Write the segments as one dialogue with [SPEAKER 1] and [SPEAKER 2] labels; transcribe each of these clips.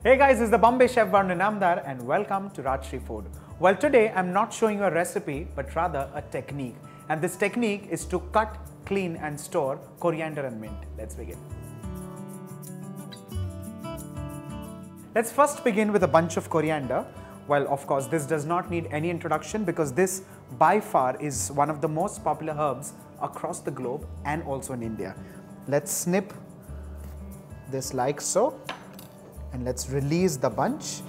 [SPEAKER 1] Hey guys, this is the Bombay Chef Varun Inamdar and welcome to Rajshri Food. Well, today I'm not showing you a recipe but rather a technique, and this technique is to cut, clean and store coriander and mint. Let's begin. Let's first begin with a bunch of coriander. Well, of course, this does not need any introduction because this by far is one of the most popular herbs across the globe and also in India. Let's snip this like so. And let's release the bunch.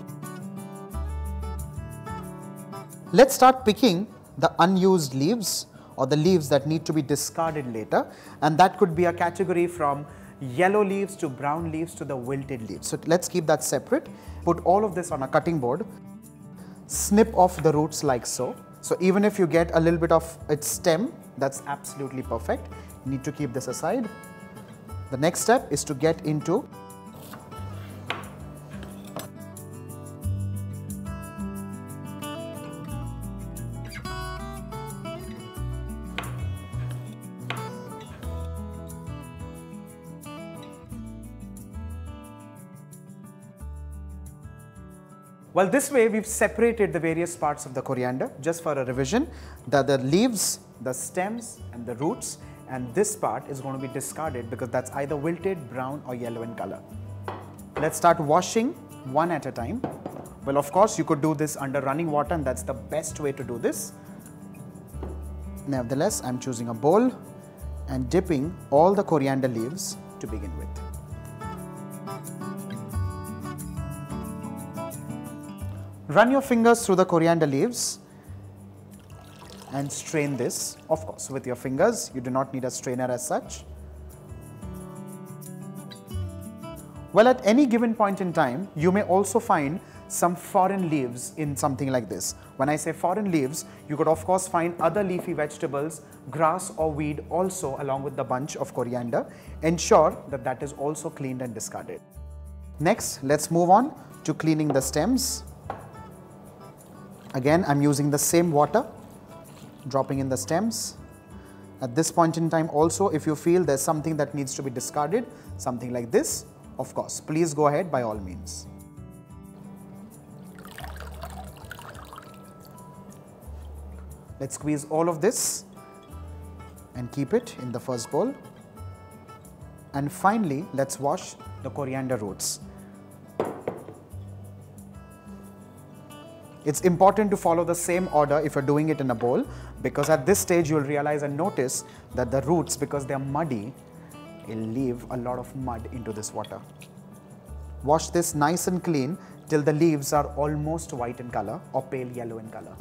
[SPEAKER 1] Let's start picking the unused leaves or the leaves that need to be discarded later, and that could be a category from yellow leaves to brown leaves to the wilted leaves. So let's keep that separate. Put all of this on a cutting board. Snip off the roots like so. So even if you get a little bit of its stem, that's absolutely perfect. You need to keep this aside. The next step is to get into Well, this way we've separated the various parts of the coriander. Just for a revision, the leaves, the stems and the roots, and this part is going to be discarded because that's either wilted, brown or yellow in color. Let's start washing one at a time. Well, of course, you could do this under running water and that's the best way to do this. Nevertheless, I'm choosing a bowl and dipping all the coriander leaves to begin with. Run your fingers through the coriander leaves and strain this, of course, with your fingers. You do not need a strainer as such. Well, at any given point in time, you may also find some foreign leaves in something like this. When I say foreign leaves, you could of course find other leafy vegetables, grass or weed also along with the bunch of coriander. Ensure that that is also cleaned and discarded. Next, let's move on to cleaning the stems. Again, I'm using the same water, dropping in the stems. At this point in time also, if you feel there's something that needs to be discarded, something like this, of course, please go ahead by all means. Let's squeeze all of this and keep it in the first bowl. And finally, let's wash the coriander roots. It's important to follow the same order if you're doing it in a bowl, because at this stage you'll realize and notice that the roots, because they're muddy, will leave a lot of mud into this water. Wash this nice and clean till the leaves are almost white in color or pale yellow in color.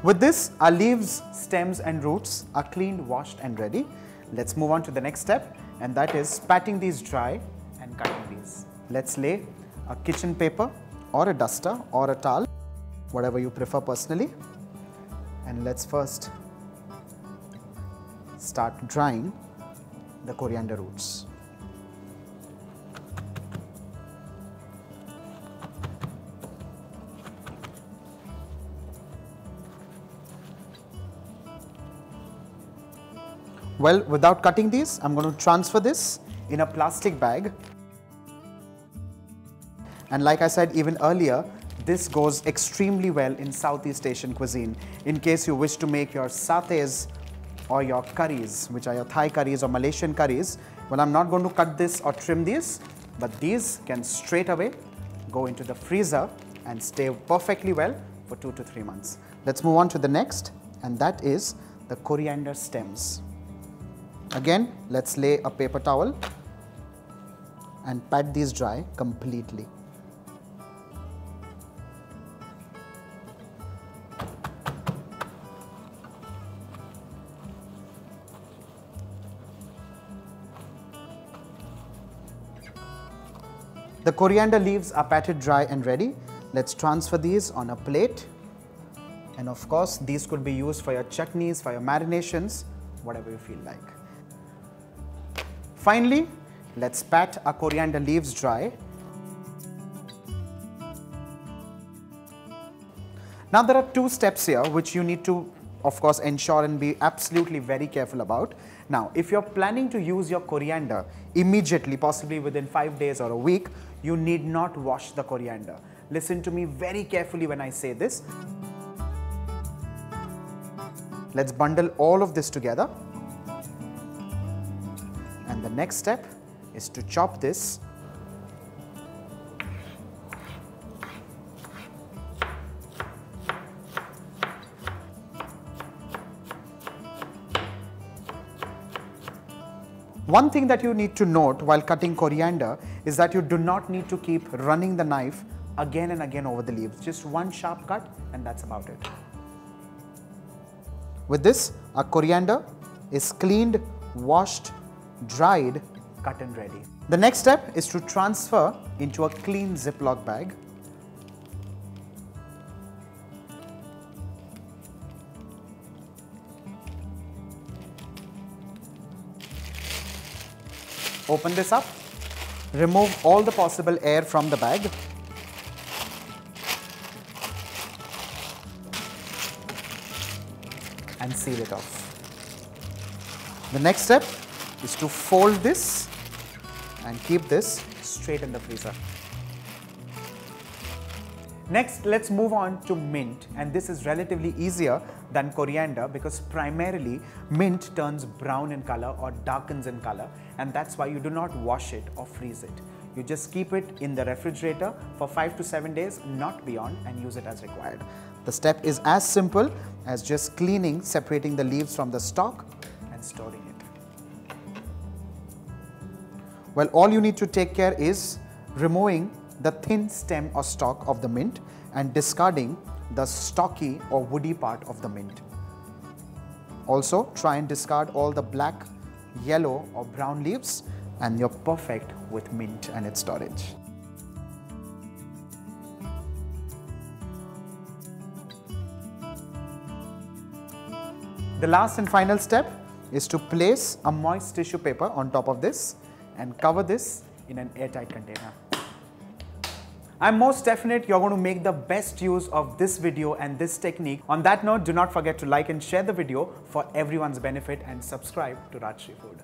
[SPEAKER 1] With this, our leaves, stems and roots are cleaned, washed and ready. Let's move on to the next step, and that is patting these dry and cutting these. Let's lay a kitchen paper or a duster or a towel, whatever you prefer personally, and let's first start drying the coriander roots. Well, without cutting these, I'm going to transfer this in a plastic bag. And like I said even earlier, this goes extremely well in Southeast Asian cuisine. In case you wish to make your satays or your curries, which are your Thai curries or Malaysian curries, well, I'm not going to cut this or trim these, but these can straight away go into the freezer and stay perfectly well for 2 to 3 months. Let's move on to the next, and that is the coriander stems. Again, let's lay a paper towel and pat these dry completely. The coriander leaves are patted dry and ready. Let's transfer these on a plate. And of course, these could be used for your chutneys, for your marinations, whatever you feel like. Finally, let's pat our coriander leaves dry. Now there are 2 steps here which you need to of course, ensure and be absolutely very careful about. Now, if you're planning to use your coriander immediately, possibly within 5 days or a week, you need not wash the coriander. Listen to me very carefully when I say this. Let's bundle all of this together. And the next step is to chop this . One thing that you need to note while cutting coriander is that you do not need to keep running the knife again and again over the leaves. Just one sharp cut and that's about it. With this, our coriander is cleaned, washed, dried, cut and ready. The next step is to transfer into a clean Ziploc bag. Open this up, remove all the possible air from the bag. And seal it off. The next step is to fold this and keep this straight in the freezer. Next, let's move on to mint, and this is relatively easier than coriander because primarily mint turns brown in color or darkens in color, and that's why you do not wash it or freeze it. You just keep it in the refrigerator for 5 to 7 days, not beyond, and use it as required. The step is as simple as just cleaning, separating the leaves from the stalk and storing it. Well, all you need to take care is removing the thin stem or stalk of the mint and discarding the stocky or woody part of the mint. Also, try and discard all the black, yellow or brown leaves and you're perfect with mint and its storage. The last and final step is to place a moist tissue paper on top of this and cover this in an airtight container. I'm most definite you're going to make the best use of this video and this technique. On that note, do not forget to like and share the video for everyone's benefit and subscribe to Rajshri Food.